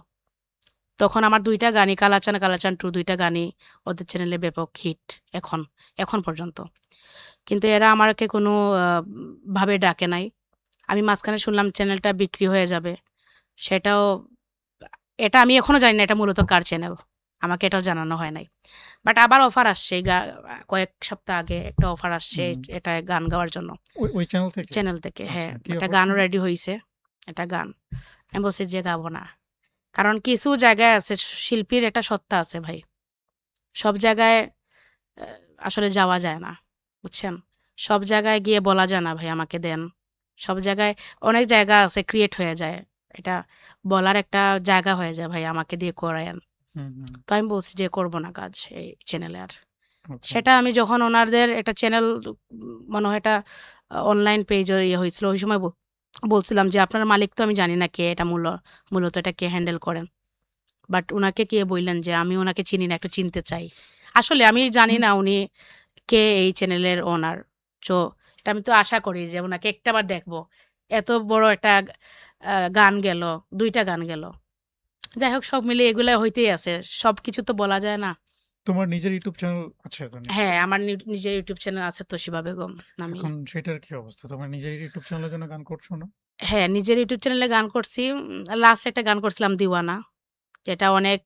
তখন আমার ২ টা গানই কালাচান, কালাচান 2 ২ টা গানই ওদের চ্যানেলে ব্যাপক হিট এখন, এখন পর্যন্ত। কিন্তু এরা আমাকে কোনো আ ভাবে ডাকে নাই। আমি মাঝখানে শুনলাম চ্যানেলটা বিক্রি হয়ে যাবে। সেটাও, এটা আমি এখনো জানি না এটা মূলত কার চ্যানেল। আমাকে এটাও জানানো হয় নাই। বাট আবার অফার আসছে, কয়েক সপ্তাহ আগে একটা অফার আসছে হুম। এটায় গান গাওয়ার জন্য। ওই চ্যানেল থেকে? চ্যানেল থেকে, হ্যাঁ, আচ্ছা, কি একটা অফার গানও ছিল? রেডি হইছে। একটা গান। আমি বলছি যে গাবো না। কারণ কিছু জায়গায় আছে, শিল্পীর একটা সত্তা আছে ভাই। সব জায়গায় অ্যা আসলে যাওয়া যায় না। বুঝছেন? সব জায়গায় গিয়ে বলা যায় না ভাই আমাকে দেন। সব জায়গায়, অনেক জায়গা আছে ক্রিয়েট হয়ে যায়। এটা বলার একটা জায়গা হয়ে যায় ভাই আমাকে দিয়ে করায়েন। হুম, হুম। তো আমি বলছি যে করব না কাজ এই চ্যানেলে আর। ওকে। সেটা আমি যখন ওনাদের একটা চ্যানেল, মনে হয় এটা অনলাইন পেজ ইয়ে হয়েছিল। ওই সময় বলছিলাম যে আপনার মালিক তো আমি জানি না কে, এটা মূলত এটা কে হ্যান্ডেল করেন। বাট উনাকে কে বললেন যে আমি উনাকে চিনি না, একটু চিনতে চাই। আসলে আমি জানি হুম, না উনি কে, এই চ্যানেলের ওনার। সো এটা আমি তো আশা করি যে উনাকে একটাবার দেখবো। এত বড় একটা গান গেল, ২ টা গান গেল। যাই হোক, সব মিলিয়ে এগুলা হইতেই আছে। সবকিছু তো বলা যায় না। তোমার নিজের ইউটিউব চ্যানেল আছে তো হ্যাঁ, নিশ্চয়ই? আমার নিজের ইউটিউব চ্যানেল আছে, তোশিবা বেগম নামেই। এখন সেটার কি অবস্থা? তোমার নিজের ইউটিউব চ্যানেলের জন্য গান করছো না? হ্যাঁ, নিজের ইউটিউব চ্যানেলে গান করছি। লাস্ট একটা গান করছিলাম 'দিওয়ানা'। যেটা অনেক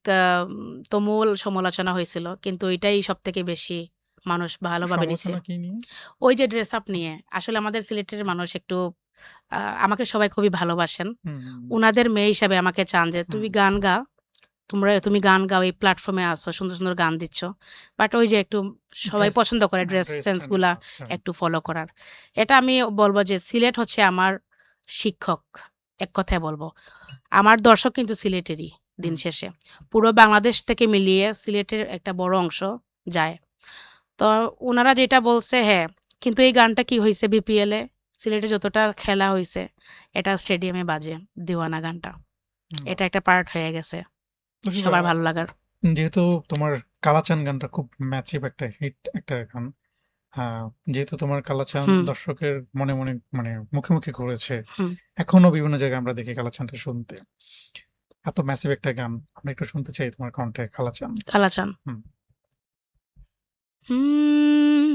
তুমুল সমালোচনা হয়েছিল। কিন্তু ওইটাই সবথেকে বেশি মানুষ ভালোভাবে নিছে। সমালোচনা কি নিয়ে? ওই যে ড্রেস আপ নিয়ে। আসলে আমাদের সিলেটের মানুষ একটু, আমাকে সবাই খুবই ভালোবাসেন। হুম, হুম, উনাদের মেয়ে হিসাবে আমাকে চান যে, হুম। "তুমি গান গা। তুমি গান গাও, এই প্ল্যাটফর্মে আসো, সুন্দর, সুন্দর গান দিচ্ছ।" বাট ওই যে একটু সবাই ড্রেস পছন্দ করে ড্রেস সেন্স ড্রেসটা নিয়ে গুলা আচ্ছা। একটু ফলো করার। এটা আমি বলব যে সিলেট হচ্ছে আমার শিক্ষক। এক কথায় বলব। আমার দর্শক কিন্তু সিলেটেরই দিন হুম, শেষে। পুরো বাংলাদেশ থেকে মিলিয়ে সিলেটের একটা বড় অংশ যায়। তো উনারা যেটা বলছে, হ্যাঁ, কিন্তু এই গানটা কি হইছে বিপিএল এ? সিলেটে যতটা খেলা হইছে এটা স্টেডিয়ামে বাজে দিওয়ানা গানটা। বাহ! এটা একটা পার্ট হয়ে গেছে তসিফা, সবার ভালো লাগার। যেহেতু তোমার কালাচান গানটা খুব ম্যাসিভ একটা হিট একটা গান, যেহেতু তোমার কালাচান হুম, দর্শকের মনে মনে মানে মুখে মুখে ঘুরেছে, হুম। এখনো বিভিন্ন জায়গায় আমরা দেখি কালাচানটা শুনতে। এত ম্যাসিভ একটা গান আমরা একটু শুনতে চাই তোমার কণ্ঠে কালাচান। কালাচান। হুম। হুম।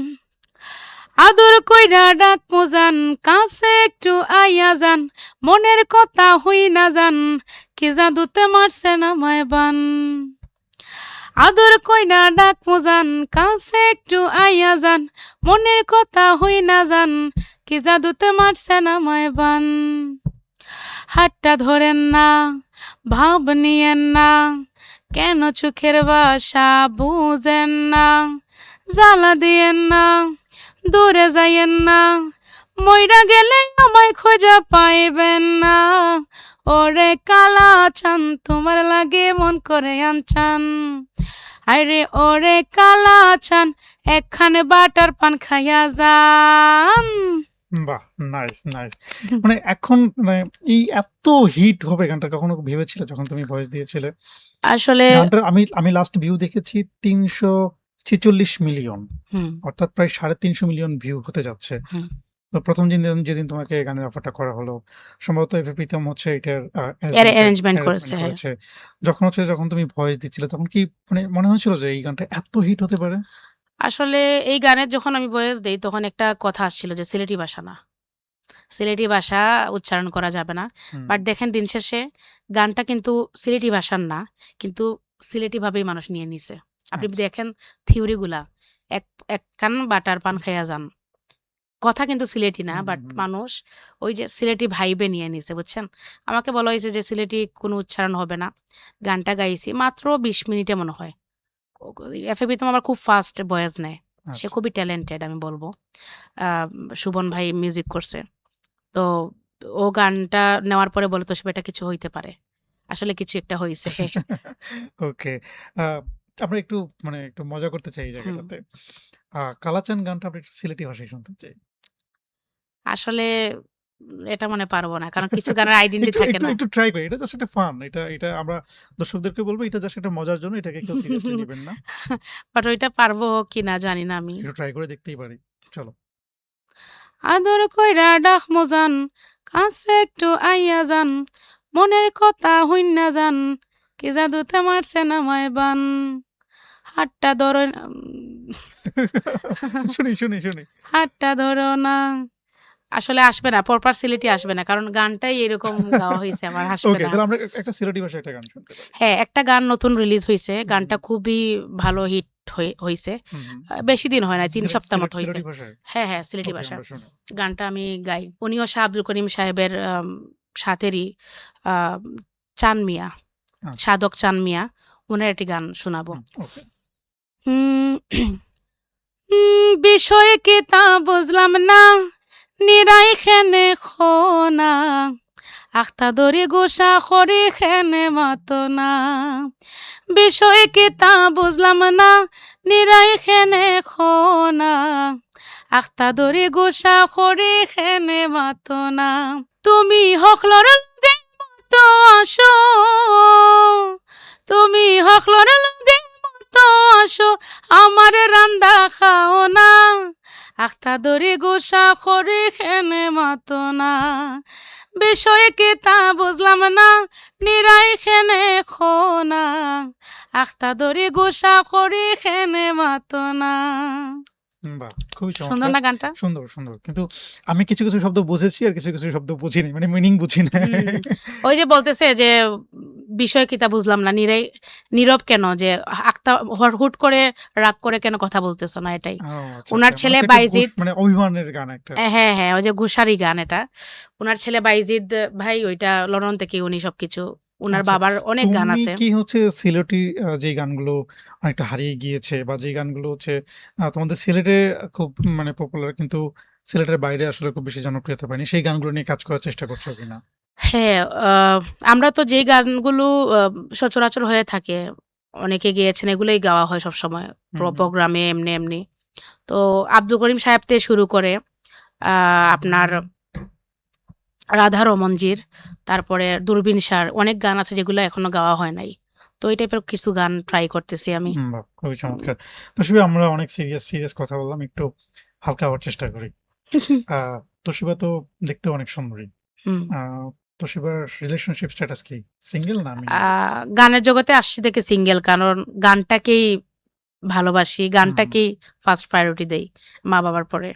আদর কইরা ডাক মোজান, কাছে একটু আইয়া যান, মনের কথা হই না যান, কি জাদুতে মারছেন আমায় বান। আদর কইরা ডাক মোজান, কাছে একটু আইয়া যান, মনের কথা হই না যান, কি জাদুতে মারছেন আমায় বান। হাতটা ধরেন না, ভাব নিয়েন না, কেন চোখের বাসা বুঝেন না, জ্বালা দিয়েন না, দূরে যাইয়েন না, মইরা গেলে আমায় খোঁজা পাইবেন না। ওরে কালা চান, তোমার লাগে মন করে আনচান, আরে ওরে কালা চান, একখানে বাটার পান খাইয়া যান। বাহ! Nice, nice. মানে এখন মানে এই এত হিট হবে গানটা কখনো ভেবেছিলে যখন তুমি ভয়েস দিয়েছিলে? আসলে গানটার আমি লাস্ট ভিউ দেখেছি ৩৪৬ মিলিয়ন। হুম, অর্থাৎ প্রায় ৩৫০ মিলিয়ন ভিউ হতে যাচ্ছে। হুম। তো ১ম যেদিন তোমাকে গানের অফারটা করা হলো, সম্ভবত এফ প্রীতম হচ্ছে এটার অ্যারেঞ্জমেন্ট করেছে, অ্যারেঞ্জমেন্ট হ্যাঁ। করেছে। যখন তুমি ভয়েস দিচ্ছিলে তখন কি মানে মনে হয়েছিল যে এই গানটা এত হিট হতে পারে? আসলে এই গানের যখন আমি ভয়েস দেই তখন একটা কথা আসছিল যে সিলেটি ভাষা না। সিলেটি ভাষা উচ্চারণ করা যাবে না। হুম, বাট দেখেন দিন শেষে গানটা কিন্তু সিলেটি ভাষার না। কিন্তু সিলেটি ভাবেই মানুষ নিয়ে নিছে। আপনি আচ্ছা। দেখেন থিওরি গুলা এক এক কান বাটার পান খাইয়া যান। কথা কিন্তু সিলেটি না, হুম, বাট হুম, মানুষ ওই যে সিলেটি ভাইবে নিয়ে নিছে, বুঝছেন? আমাকে বলা হয়েছে যে সিলেটি কোনো উচ্চারণ হবে না। গানটা গাইছি মাত্র ২০ মিনিটে মনে হয়। এফএ প্রীতম আবার খুব ফাস্ট ভয়েস নেয়। সে আচ্ছা। খুবই ট্যালেন্টেড আমি বলব। আ সুবন ভাই মিউজিক করছে। তো ও গানটা নেওয়ার পরে বলে, "তোশিবা এটা কিছু হইতে পারে।" আসলে কিছু একটা হইছে। ওকে। আ আমরা একটু মানে একটু মজা করতে চাই এই হুম। জায়গাটাতে। কালাচান গানটা আমরা একটু সিলেটি ভাষায় শুনতে চাই। আসলে এটা মনে পারব না। কারণ কিছু গানের আইডেন্টি একটু থাকে একটু না। একটু ট্রাই করি। এটা জাস্ট একটা ফান। এটা আমরা দর্শকদেরকে বলব এটা জাস্ট একটা মজার জন্য। এটাকে কেউ সিরিয়াসলি নিবেন না। বাট ওইটা পারবো কিনা জানি না আমি। একটু ট্রাই করে দেখতেই পারি। চলো। আদর কইরা ডাকমু জান, কাছে একটু আইয়া যান, মনের কথা হইন্না যান, কি জাদুতে মারছেন আমায় বান। হাতটা ধরো শুনি। হাতটা ধরো না। আসলে আসবে না। প্রপার সিলেটি আসবে না। কারণ গানটাই এরকম গাওয়া হইছে, আমার আসবে ওকে, না। তাহলে আমরা একটা সিলেটি ভাষায় একটা গান শুনতে পারি। হ্যাঁ, একটা গান নতুন রিলিজ হইছে। হুম, গানটা খুবই ভালো হিট হইছে। হুম, হুম। বেশি দিন হয় নাই, ৩ সপ্তাহ মতো হইছে। সিলেটি ভাষায়? হ্যাঁ, সিলেটি ওকে, ভাষা। আমরা শুনি। গানটা আমি গাই। উনিও শাহ আব্দুল করিম সাহেবের সাথেরই আ চান মিয়া, আচ্ছা। সাধক চান মিয়া, উনার একটি গান শোনাবো। ওকে। হুম, বিষয় কি তা বুঝলাম না, নিরাই খেনে খোনা, আখতা দরি গোসা খরি খেনে মাতো না। বিষয় কি তা বুঝলাম না, নিরাই খেনে খোনা, আখতা দরি গোসা খরি খেনে মাতো না। তুমি হকলর লগে মতো আসো, তুমি হকলর লগে মতো আসো, আমার রান্দা খাও না, আখতা দরি গোসা খরি খেনে মাতো না। বিষয় কি তা বুঝলাম না, নিরাই খেনে খোনা, আখতা দরি গোসা খরি খেনে মাতো না। বাহ! খুবই সুন্দর চমৎকার। না গানটা? সুন্দর। কিন্তু আমি কিছু শব্দ বুঝেছি আর কিছু শব্দ বুঝিনি। মানে মিনিং বুঝি না। হুম, ওই যে বলতেছে যে বিষয় কি তা বুঝলাম না, নীরব কেন, যে আক্তা হুট করে রাগ করে কেন কথা বলতেছো না, এটাই। ও আচ্ছা, উনার আচ্ছা। মানে ছেলে হচ্ছে একটা বাইজিদ, মানে অভিমানের গান একটা। হ্যাঁ, ওই যে ঘুষারি গান এটা। উনার ছেলে বাইজিদ ভাই ওইটা লন্ডন থেকে উনি সবকিছু, উনার আচ্ছা। বাবার অনেক গান তুমি আছে। কি হচ্ছে সিলেটি যে গানগুলো অনেকটা হারিয়ে গিয়েছে বা যে গানগুলো হচ্ছে তোমাদের সিলেটে খুব মানে পপুলার কিন্তু সিলেটের বাইরে আসলে খুব বেশি জনপ্রিয়তা পায়নি। সেই গানগুলো নিয়ে কাজ করার চেষ্টা করছো কিনা? হ্যাঁ, আমরা তো যেই গানগুলো আ সচরাচর হয়ে থাকে, অনেকে গেয়েছেন এগুলোই গাওয়া হয় সবসময় হুম, হুম। প্রোগ্রামে এমনি। তো আব্দুল করিম সাহেব থেকে শুরু করে আপনার রাধা রমনজির, তারপরে দূরবীন সার, অনেক গান আছে যেগুলো এখনো গাওয়া হয় নাই। তো এই টাইপের কিছু গান ট্রাই করতেছি আমি। বাহ, খুবই চমৎকার। তোশিবা, আমরা অনেক সিরিয়াস কথা বললাম, একটু হালকা হওয়ার চেষ্টা করি। তোশিবা তো দেখতে অনেক সুন্দরী। হুম। তোশিবার রিলেশনশিপ স্ট্যাটাস কি? সিঙ্গেল না মিঙ্গেল? গানের জগতে আসছি থেকে সিঙ্গেল, কারণ গানটাকেই ভালোবাসি, গানটাকেই ফার্স্ট প্রায়োরিটি দেই মা বাবার পরে।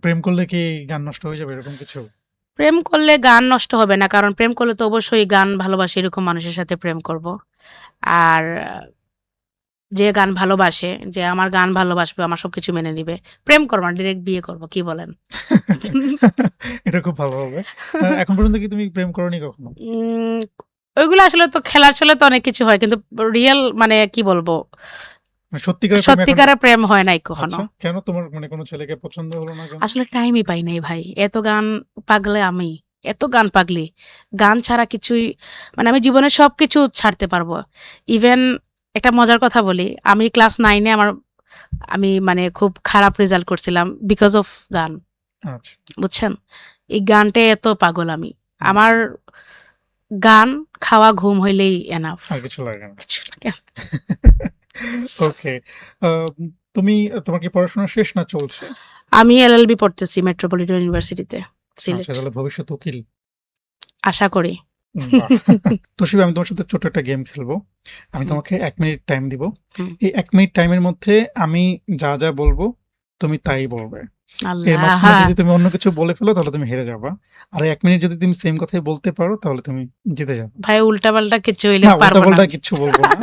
প্রেম করলে কি গান নষ্ট হয়ে যাবে এরকম কিছু? প্রেম করলে গান নষ্ট হবে না, কারণ প্রেম করলে তো অবশ্যই গান ভালোবাসি এরকম মানুষের সাথে প্রেম করব। আর যে গান ভালোবাসে, যে আমার গান ভালোবাসবে, আমার সবকিছু মেনে নিবে, প্রেম করবো না, ডিরেক্ট বিয়ে করব, কি বলেন? এটা খুব ভালো হবে। এখন পর্যন্ত কি তুমি প্রেম করোনি কখনো? ওইগুলো আসলে তো খেলার ছলে তো অনেক কিছু হয়, কিন্তু রিয়েল মানে কি বলবো, সত্যিকারের প্রেম হয় নাই কখনো। আচ্ছা, কেন তোমার মানে কোনো ছেলেকে পছন্দ হলো না কেন? আসলে টাইমই পাই নাই ভাই, এত গান পাগলে আমি, এত গান পাগলি, গান ছাড়া কিছুই, মানে আমি জীবনের সবকিছু ছাড়তে পারবো। ইভেন একটা মজার কথা বলি, আমি ক্লাস 9-এ আমি মানে খুব খারাপ রেজাল্ট করছিলাম বিকজ অফ গান, আচ্ছা, বুঝছেন? এই গানটা এত পাগল আমি, আমার গান, খাওয়া, ঘুম হইলেই এনাফ, আর কিছু লাগে না। কিছু লাগে না। ওকে, তুমি তোমার কি পড়াশোনা শেষ না চলছে? আমি এলএলবি পড়তেছি মেট্রোপলিটন ইউনিভার্সিটিতে, সিলেট। আচ্ছা, তাহলে ভবিষ্যৎ উকিল। আশা করি। বাহ। তোশিবা, আমি তোমার সাথে ছোট একটা গেম খেলবো। আমি তোমাকে 1 মিনিট টাইম দিব। এই 1 মিনিট টাইমের মধ্যে আমি যা যা বলবো তুমি তাই বলবে। এর মাঝখানে আল্লাহ, যদি তুমি অন্য কিছু বলে ফেলো তাহলে তুমি হেরে যাবা। আর 1 মিনিট যদি তুমি সেম কথাই বলতে পারো তাহলে তুমি জিতে যাবে। ভাই উল্টাপাল্টা কিছু হইলে না, পারবো না। উল্টাপাল্টা কিচ্ছু বলবো না।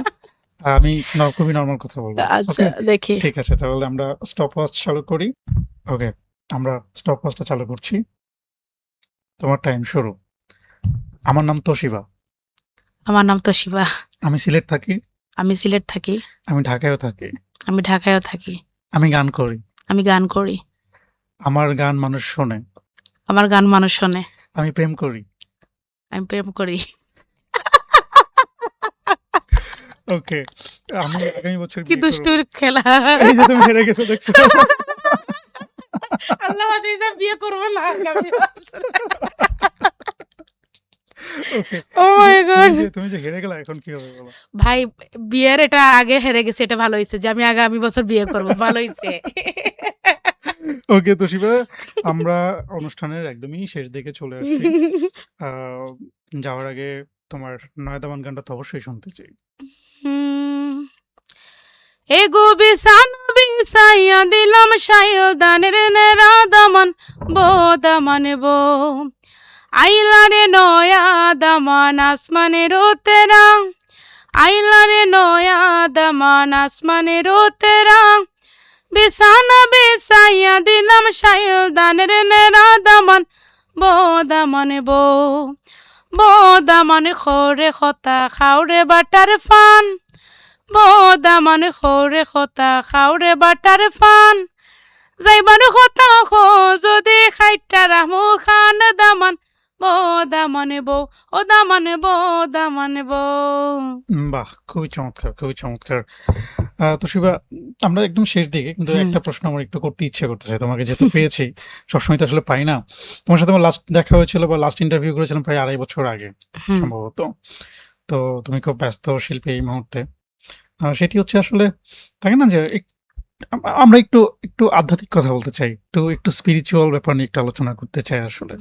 আমি খুবই নরমাল কথা বলবো। আচ্ছা, ওকে, দেখি। ঠিক আছে, তাহলে আমরা স্টপ ওয়াচ চালু করি। ওকে, আমরা স্টপ ওয়াচটা চালু করছি। তোমার টাইম শুরু। আমার নাম তোশিবা। আমার নাম তো শিবা। আমি সিলেট থাকি। আমি সিলেট থাকি। আমি ঢাকায়ও থাকি। আমি ঢাকায়ও থাকি। আমি গান করি। আমি গান করি। আমার গান মানুষ শোনে। আমার গান মানুষ শোনে। আমি প্রেম করি। আমি প্রেম করি। ওকে, আমি আগামী বছর কি বিয়ে করব। দুষ্টুর খেলা। এই যে তুমি হেরে গেছো, দেখছো? আল্লাহ বাঁচাইছে, বিয়ে করবো না আগামী বছর। ওকে, ও মাই গড। তুমি যে হেরে গেলা, এখন কি হবে বলো? ভাই, বিয়ের এটা আগে হেরে গেছে, এটা ভালো হয়েছে যে আমি আগামী বছর বিয়ে করব, ভালো হয়েছে। ওকে তোশিবা, আমরা অনুষ্ঠানের একদমই শেষ দিকে চলে আসছি। যাওয়ার আগে তোমার নয়দামান গানটা তো অবশ্যই শুনতে চাই। এগো বিছান বিছাইয়া দিলাম সাইল দানের নেরা দামান বোদামান বো, আইলারে নয়া দামান আসমানের তেরা, আইলারে নয়া দামান আসমানের তেরা, বিছানা বিছাইয়া দিলাম সাইল দানের নেরা দামান বোদামান বো, বোদামান খোরে খতা খাওরে বাটার ফান, বদামান খোরে খতা খাওরে বাটার ফান, যাইবার খতা খো যদি খাইটা রামু খান দামান বদামান বউ, ও দামান বদামান বউ। বাহ, খুবই চমৎকার, খুবই চমৎকার। তোশিবা, আমরা একদম শেষ দিকে, কিন্তু একটা প্রশ্ন আমার একটু করতে ইচ্ছে করতেছে তোমাকে, যেহেতু পেয়েছি। সবসময় তো আসলে পাই না। তোমার সাথে আমার লাস্ট দেখা হয়েছিল বা লাস্ট ইন্টারভিউ করেছিলাম প্রায় 2.5 বছর আগে সম্ভবত। তো তুমি খুব ব্যস্ত শিল্পী এই মুহূর্তে। সেটি হচ্ছে আসলে, থাকে না যে আমরা একটু একটু আধ্যাত্মিক কথা বলতে চাই, একটু স্পিরিচুয়াল ব্যাপার নিয়ে একটু আলোচনা করতে চাই আসলে।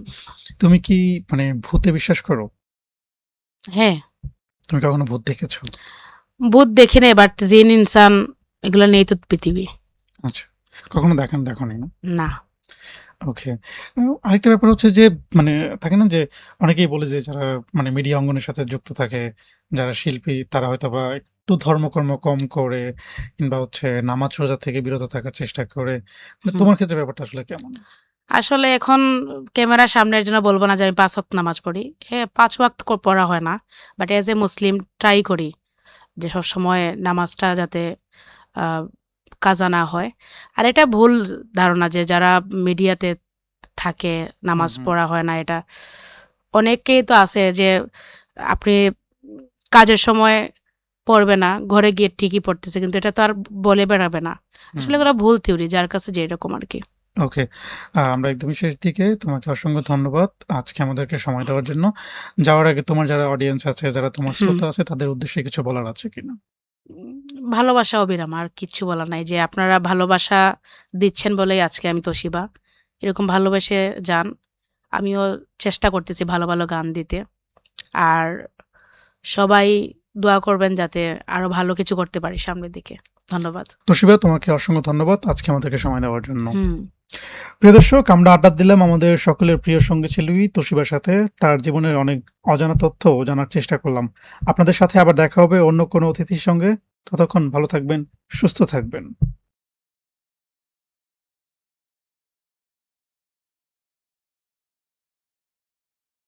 তুমি কি মানে ভূতে বিশ্বাস করো? হ্যাঁ, তুমি কখনো ভূত দেখেছো? ভূত দেখি নাই, বাট জিন ইনসান এগুলো নেই তো পৃথিবী। আচ্ছা, কখনো দেখোনি না? না। ওকে, আরেকটা ব্যাপার হচ্ছে যে মানে থাকে না যে অনেকেই বলে যে যারা মানে মিডিয়া অঙ্গনের সাথে যুক্ত থাকে, যারা শিল্পী, তারা হয়তো বা একটু ধর্মকর্ম কম করে কিংবা হচ্ছে নামাজ রোজা থেকে বিরত থাকার চেষ্টা করে। তোমার ক্ষেত্রে ব্যাপারটা আসলে কেমন? আসলে এখন ক্যামেরার সামনের জন্য বলবো না যে আমি 5 ওয়াক্ত নামাজ পড়ি। হ্যাঁ, 5 ওয়াক্ত পড়া হয় না, but as a Muslim try করি যে সবসময় নামাজটা যাতে কাজা না হয়। আর এটা ভুল ধারণা যে যারা মিডিয়াতে থাকে নামাজ পড়া হয় না, এটা অনেকেই তো আছে যে আপনি কাজের সময় পড়বে না, ঘরে গিয়ে ঠিকই পড়তেছে, কিন্তু এটা তো আর বলে বেড়াবে না। আসলে এগুলো ভুল থিওরি, যার কাছে যেরকম আর কি। ওকে। আমরা একদমই শেষ দিকে। তোমাকে অসংখ্য ধন্যবাদ আজকে আমাদেরকে সময় দেওয়ার জন্য। যাওয়ার আগে তোমার যারা অডিয়েন্স আছে, যারা তোমার হুম। শ্রোতা আছে তাদের উদ্দেশ্যে কিছু বলার আছে কিনা? উম ভালোবাসা অবিরাম আর কিচ্ছু বলার নাই যে আপনারা ভালোবাসা দিচ্ছেন বলেই আজকে আমি তোশিবা। এরকম ভালোবেসে যান। আমিও চেষ্টা করতেছি ভালো, ভালো গান দিতে। আর সবাই দোয়া করবেন যাতে আরো ভালো কিছু করতে পারি সামনের দিকে। ধন্যবাদ। তোশিবা তোমাকে অসংখ্য ধন্যবাদ আজকে আমাদেরকে সময় দেওয়ার জন্য। হুম। প্রিয় দর্শক, আমরা আড্ডা দিলাম আমাদের সকলের প্রিয় সঙ্গী শিল্পী তোশিবার সাথে। তার জীবনের অনেক অজানা তথ্য জানার চেষ্টা করলাম। আপনাদের সাথে আবার দেখা হবে অন্য কোনো অতিথির সঙ্গে। ততক্ষণ ভালো থাকবেন, সুস্থ থাকবেন।